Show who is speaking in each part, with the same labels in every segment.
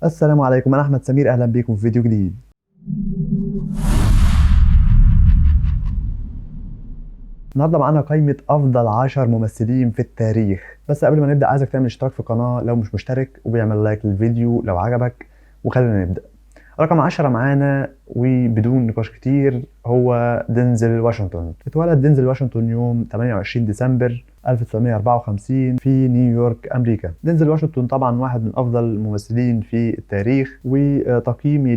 Speaker 1: السلام عليكم، أنا أحمد سمير، أهلا بكم في فيديو جديد. النهارده معانا قائمة أفضل 10 ممثلين في التاريخ، بس قبل ما نبدأ عايزك تعمل اشتراك في القناة لو مش مشترك، وبيعمل لايك للفيديو لو عجبك، وخلينا نبدأ. رقم 10 معانا وبدون نقاش كتير هو دينزل واشنطن. اتولد دينزل واشنطن يوم 28 ديسمبر 1954 في نيويورك، أمريكا. دينزل واشنطن طبعا واحد من أفضل الممثلين في التاريخ، وتقييمي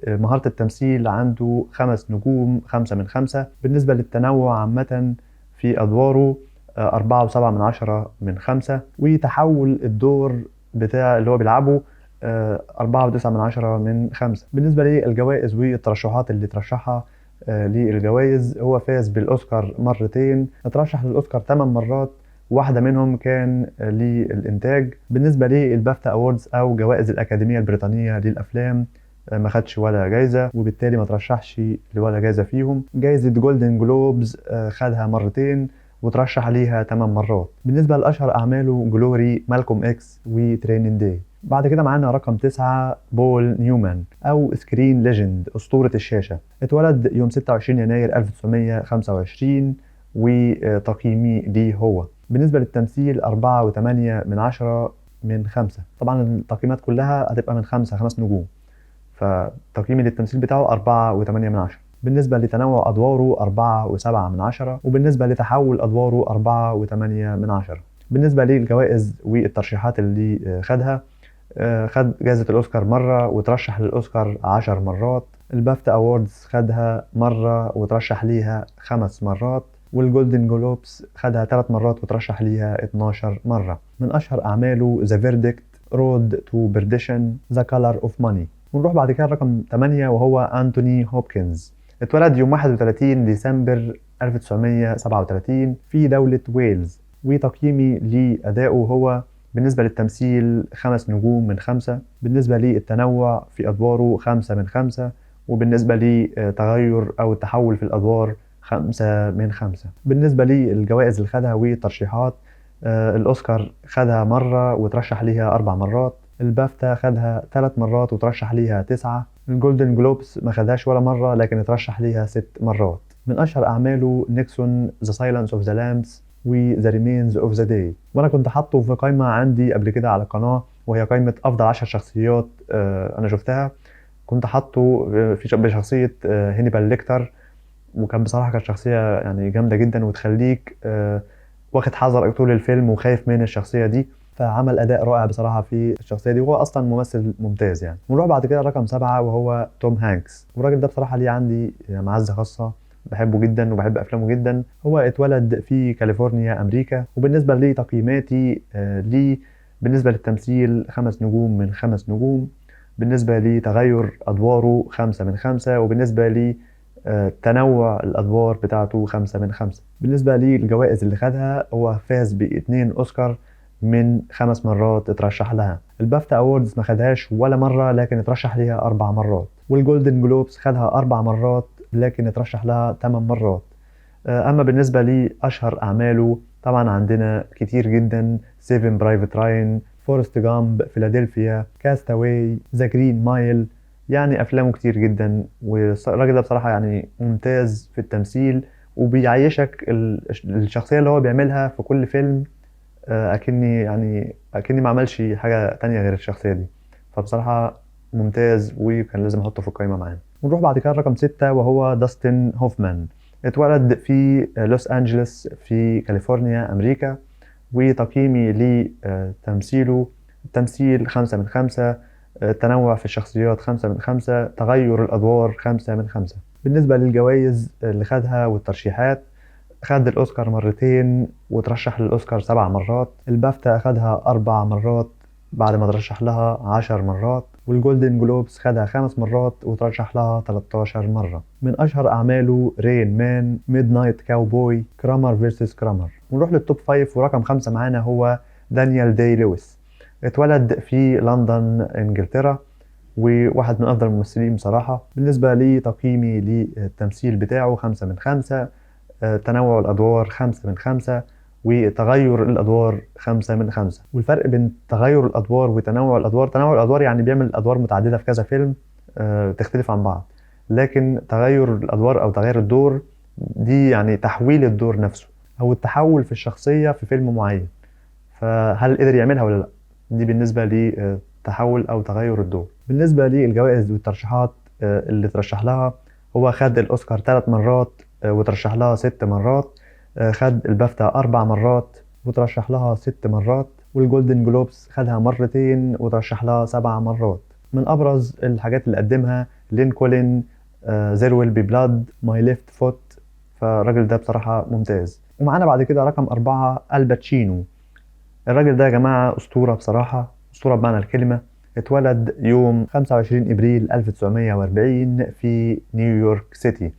Speaker 1: لمهارة التمثيل عنده 5 نجوم، 5 من 5. بالنسبة للتنوع عامة في أدواره 4.7 من 10 من 5. وتحول الدور بتاع اللي هو بيلعبه 4.9 من 10 من 5. بالنسبة للجوائز والترشحات اللي ترشحها للجوائز، هو فاز بالأوسكار مرتين، اترشح للأوسكار 8 مرات، واحدة منهم كان للإنتاج. بالنسبة للبافتا أووردز أو جوائز الأكاديمية البريطانية للأفلام، ما خدش ولا جايزة، وبالتالي ما ترشحش لولا جايزة فيهم. جايزة جولدن جلوبز خدها مرتين وترشح ليها 8 مرات. بالنسبة لأشهر أعماله جلوري، مالكوم إكس، وترينين داي. بعد كده معانا رقم 9 بول نيومان أو سكرين ليجند، أسطورة الشاشة. اتولد يوم 26 يناير 1925، وتقييمي ليه هو بالنسبة للتمثيل 4.8 من 10 من 5. طبعا التقييمات كلها هتبقى من 5 نجوم، فتقييمي للتمثيل بتاعه 4.8 من 10. بالنسبة لتنوع أدواره 4.7 من 10، وبالنسبة لتحول أدواره 4.8 من 10. بالنسبة للجوائز والترشيحات اللي خدها، خد جائزة الأوسكار مرة وترشح للأوسكار 10 مرات. البافتا أووردز خدها مرة وترشح ليها 5 مرات. والجولدن جلوبس خدها 3 مرات وترشح ليها 12 مرة. من أشهر أعماله ذا فيرديكت، رود تو بيرديشن، ذا كولر اوف ماني. ونروح بعد كده رقم 8 وهو أنتوني هوبكنز. اتولد يوم 31 ديسمبر 1937 في دولة ويلز، وتقييمي لأدائه هو بالنسبة للتمثيل 5 نجوم من 5. بالنسبة للتنوع في أدواره 5 من 5. وبالنسبة لتغير أو التحول في الأدوار 5 من 5. بالنسبة للجوائز اللي خدها والترشيحات، الأوسكار خدها مرة وترشح ليها 4 مرات. البافتا خدها 3 مرات وترشح ليها 9. الجولدن جلوبس ما خدهاش ولا مرة لكن اترشح ليها 6 مرات. من أشهر أعماله نيكسون، ذا سايلنس اوف ذا لامبس، وذا ريمينز اوف ذا داي. وانا كنت حاطه في قائمه عندي قبل كده على القناه، وهي قائمه افضل 10 شخصيات انا شفتها. كنت حاطه في بشخصيه هينيبال ليكتر، وكان بصراحه كانت شخصيه يعني جامده جدا، وتخليك واخد حذر طول الفيلم وخايف من الشخصيه دي. فعمل اداء رائع بصراحه في الشخصيه دي، وهو اصلا ممثل ممتاز يعني. ونروح بعد كده رقم 7 وهو توم هانكس. والراجل ده بصراحه ليه عندي معزه خاصه، بحبه جدا وبحب افلامه جدا. هو اتولد في كاليفورنيا، امريكا. وبالنسبه لتقييماتي ليه، بالنسبه للتمثيل 5 نجوم من 5 نجوم. بالنسبه لتغير ادواره 5 من 5. وبالنسبه لي تنوع الادوار بتاعته 5 من 5. بالنسبه للجوائز اللي خدها، هو فاز ب2 اوسكار من 5 مرات اترشح لها. البافتا أووردز ما خدهاش ولا مرة لكن اترشح ليها 4 مرات. والجولدن جلوبس خدها 4 مرات لكن اترشح لها 8 مرات. أما بالنسبة لأشهر أعماله، طبعا عندنا كتير جدا: سيفن برايفت راين، فورست جامب، فيلادلفيا، كاستاوي، ذا جرين مايل. يعني أفلامه كتير جدا، والراجل ده بصراحة يعني ممتاز في التمثيل، وبيعيشك الشخصية اللي هو بيعملها في كل فيلم اكني ما عملش حاجه تانية غير الشخصيه دي. فبصراحه ممتاز، وكان لازم احطه في القائمه معانا. ونروح بعد كده رقم 6 وهو داستن هوفمان. اتولد في لوس انجلوس في كاليفورنيا، امريكا. وتقييمي لتمثيله: التمثيل 5 من 5. التنوع في الشخصيات 5 من 5. تغير الادوار 5 من 5. بالنسبه للجوائز اللي خدها والترشيحات، خد الأوسكار مرتين وترشح للأوسكار 7 مرات. البافتا أخدها 4 مرات بعد ما ترشح لها 10 مرات. والجولدن جلوبس خدها 5 مرات وترشح لها 13 مرة. من أشهر أعماله رين مان، ميد نايت كاوبوي، كرامر فيرسس كرامر. ونروح للتوب 5 ورقم 5 معانا هو دانيال داي لويس. اتولد في لندن، إنجلترا، وواحد من أفضل الممثلين بصراحة. بالنسبة لي تقييمي للتمثيل بتاعه 5 من 5. تنوع الأدوار 5 من 5. وتغير الأدوار 5/5. والفرق بين تغير الأدوار وتنوع الأدوار، تنوع الأدوار يعني بيعمل أدوار متعددة في كذا فيلم تختلف عن بعض، لكن تغير الأدوار أو تغير الدور دي يعني تحويل الدور نفسه أو التحول في الشخصية في فيلم معين، فهل قدر يعملها ولا لأ؟ دي بالنسبة لتحول أو تغير الدور. بالنسبة للجوائز والترشيحات اللي ترشح لها، هو خد الأوسكار 3 مرات وترشح لها 6 مرات، خد البافتا 4 مرات وترشح لها 6 مرات، والجولدن جلوبس خدها مرتين وترشح لها 7 مرات. من أبرز الحاجات اللي قدمها لينكولن، زير ويل بي بلاد، ماي ليفت فوت، فالراجل ده بصراحة ممتاز. ومعانا بعد كده رقم 4 الباتشينو. الراجل ده يا جماعة أسطورة بصراحة، أسطورة بمعنى الكلمة. اتولد يوم 25 إبريل 1940 في نيويورك سيتي،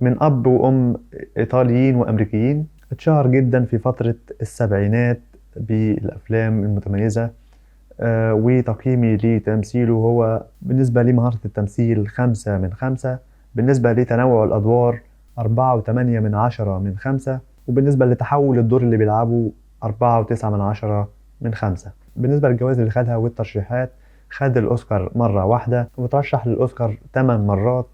Speaker 1: من أب وأم إيطاليين وأمريكيين. اتشهر جدا في فترة السبعينات بالأفلام المتميزة، وتقييمي لتمثيله هو بالنسبة لمهارة التمثيل 5/5، بالنسبة لتنوع الأدوار 4.8/5، وبالنسبة لتحول الدور اللي بيلعبه 4.9/5. بالنسبة للجوائز اللي خدها والترشيحات، خد الأوسكار مرة واحدة وترشح للأوسكار 8 مرات،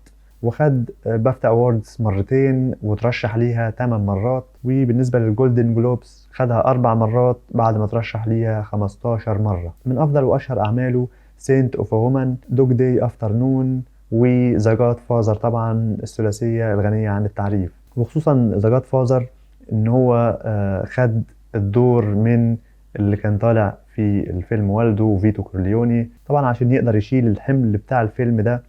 Speaker 1: وخد بافتا أووردز مرتين وترشح ليها 8 مرات. وبالنسبة للجولدن جلوبس خدها 4 مرات بعد ما ترشح ليها 15 مرة. من أفضل وأشهر أعماله سينت أوف وومن، دوج داي أفترنون، وذا جاد فازر، طبعا الثلاثية الغنية عن التعريف. وخصوصا ذا جاد فازر إن هو خد الدور من اللي كان طالع في الفيلم والده فيتو كورليوني. طبعا عشان يقدر يشيل الحمل بتاع الفيلم ده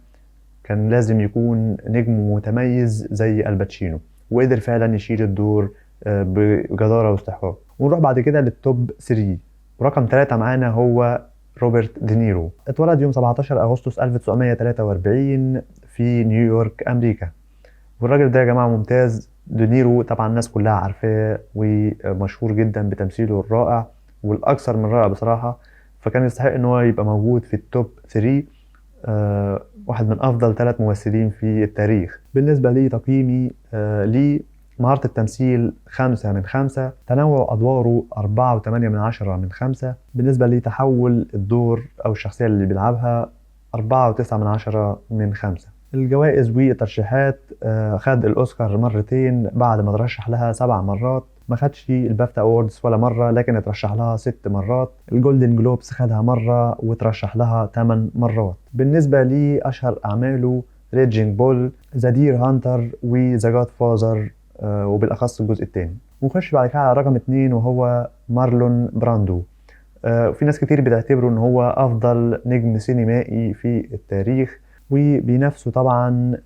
Speaker 1: كان لازم يكون نجم متميز زي الباتشينو، وقدر فعلا يشيل الدور بجدارة واستحقاق. ونروح بعد كده للتوب 3. ورقم 3 معانا هو روبرت دينيرو. اتولد يوم 17 أغسطس 1943 في نيويورك أمريكا. والراجل ده يا جماعة ممتاز. دينيرو طبعا الناس كلها عارفاه ومشهور جدا بتمثيله الرائع والأكثر من رائع بصراحة، فكان يستحق ان هو يبقى موجود في التوب 3. واحد من أفضل 3 ممثلين في التاريخ. بالنسبة لي تقييمي لي مهارة التمثيل 5/5، تنوع أدواره 4.8/5. بالنسبة لي تحول الدور أو الشخصية اللي بيلعبها 4.9/5. الجوائز والترشيحات، خد الأوسكار مرتين بعد ما ترشح لها 7 مرات. ما خدش البافتا أووردز ولا مرة لكن اترشح لها 6 مرات. الجولدن جلوبس خدها مرة وترشح لها 8 مرات. بالنسبة لي أشهر أعماله ريجينج بول، ذا دير هانتر، وذا جاد فازر، وبالأخص الجزء الثاني. ونخش بعد كده على رقم 2 وهو مارلون براندو. في ناس كتير بتعتبره ان هو افضل نجم سينمائي في التاريخ، وبينافسه طبعا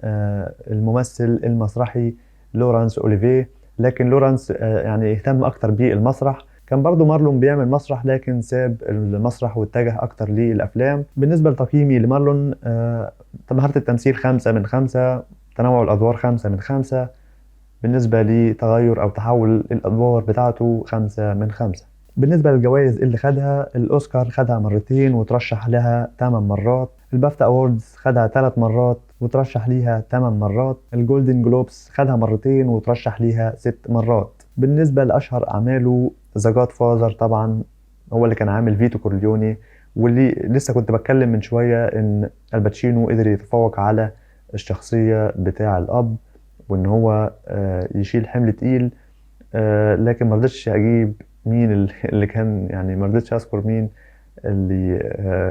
Speaker 1: الممثل المسرحي لورانس أوليفيه، لكن لورانس يعني اهتم اكتر بالمسرح. كان برضو مارلون بيعمل مسرح لكن ساب المسرح واتجه اكتر للافلام. بالنسبة لتقييمي لمارلون، مهارة التمثيل 5/5، تنوع الادوار 5/5، بالنسبة لتغير او تحول الادوار بتاعته 5/5. بالنسبة للجوائز اللي خدها، الأوسكار خدها مرتين وترشح لها 8 مرات. البافتا أووردز خدها 3 مرات وترشح ليها 8 مرات. الجولدن جلوبس خدها مرتين وترشح ليها 6 مرات. بالنسبة لأشهر أعماله ذا جاد فازر، طبعا هو اللي كان عامل فيتو كورليوني، واللي لسه كنت بتكلم من شوية إن الباتشينو قدر يتفوق على الشخصية بتاع الأب وإن هو يشيل حمل تقيل، لكن مرضتش أجيب مين اللي كان، يعني مرضتش اذكر مين اللي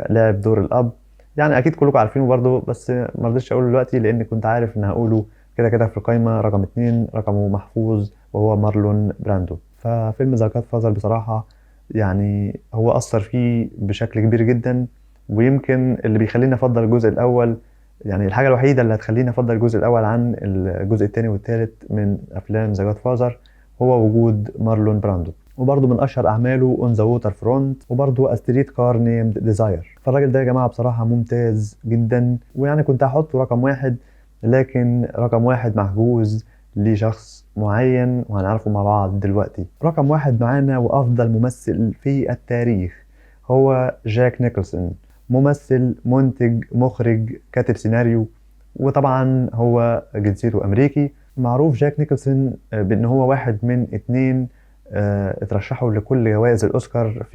Speaker 1: لعب دور الاب. يعني اكيد كلكم عارفينه برضه بس مرضتش اقوله دلوقتي لان كنت عارف ان هقوله كده كده في القايمه. رقم 2 رقمه محفوظ وهو مارلون براندو. ففيلم ذا جاد فازر بصراحه يعني هو اثر فيه بشكل كبير جدا، ويمكن اللي بيخليني افضل الجزء الاول، يعني الحاجه الوحيده اللي هتخليني افضل الجزء الاول عن الجزء الثاني والثالث من افلام ذا جاد فازر هو وجود مارلون براندو. وبرضه من اشهر اعماله اون ذا ووتر فرونت، وبرضه ستريت كار نيمد ديزاير. فالراجل ده يا جماعه بصراحه ممتاز جدا، ويعني كنت هحطه رقم 1 لكن رقم 1 محجوز لشخص معين وهنعرفه مع بعض دلوقتي. رقم 1 معانا وافضل ممثل في التاريخ هو جاك نيكلسون. ممثل، منتج، مخرج، كاتب سيناريو، وطبعا هو جنسيته امريكي. معروف جاك نيكلسون بان هو واحد من 2 اترشحوا لكل جوائز الأوسكار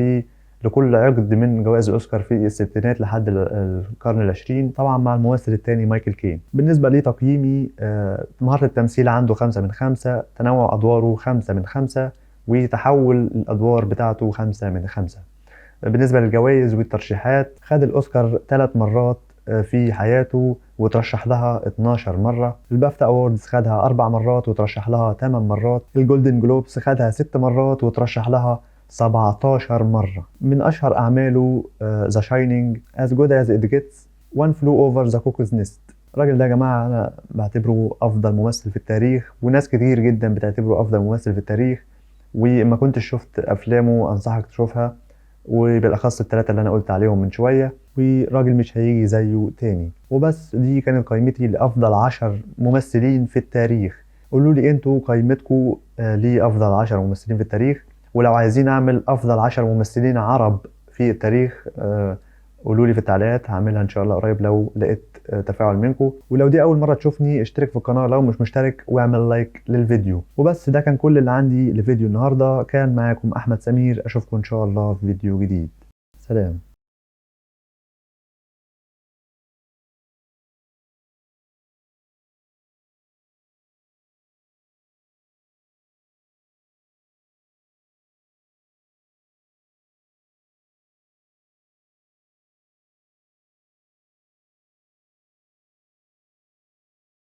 Speaker 1: لكل عقد من جوائز الأوسكار في الستينات لحد القرن العشرين، طبعا مع الممثل الثاني مايكل كين. بالنسبة لتقييمي، مهارة التمثيل عنده 5/5، تنوع أدواره 5/5، وتحول الأدوار بتاعته 5/5. بالنسبة للجوائز والترشيحات، خد الأوسكار 3 مرات في حياته وترشح لها 12 مرة. البافتا أووردز خدها 4 مرات وترشح لها 8 مرات. الجولدن جلوبس خدها 6 مرات وترشح لها 17 مرة. من أشهر أعماله ذا شاينينج، As Good As It Gets، One Flew Over the Cuckoo's Nest. الراجل ده يا جماعة أنا بعتبره أفضل ممثل في التاريخ، وناس كتير جدا بتعتبره أفضل ممثل في التاريخ، وما كنتش شفت أفلامه أنصحك تشوفها، وبالاخص الثلاثه اللي انا قلت عليهم من شويه، وراجل مش هيجي زيه تاني. وبس دي كانت قائمتي لافضل 10 ممثلين في التاريخ. قولوا لي انتوا قائمتكم لافضل 10 ممثلين في التاريخ، ولو عايزين اعمل افضل 10 ممثلين عرب في التاريخ قولوا لي في التعليقات، هعملها ان شاء الله قريب لو لقيت تفاعل منكم. ولو دي اول مره تشوفني اشترك في القناه لو مش مشترك، واعمل لايك للفيديو. وبس ده كان كل اللي عندي لفيديو النهارده. كان معاكم احمد سمير، اشوفكم ان شاء الله في فيديو جديد. سلام.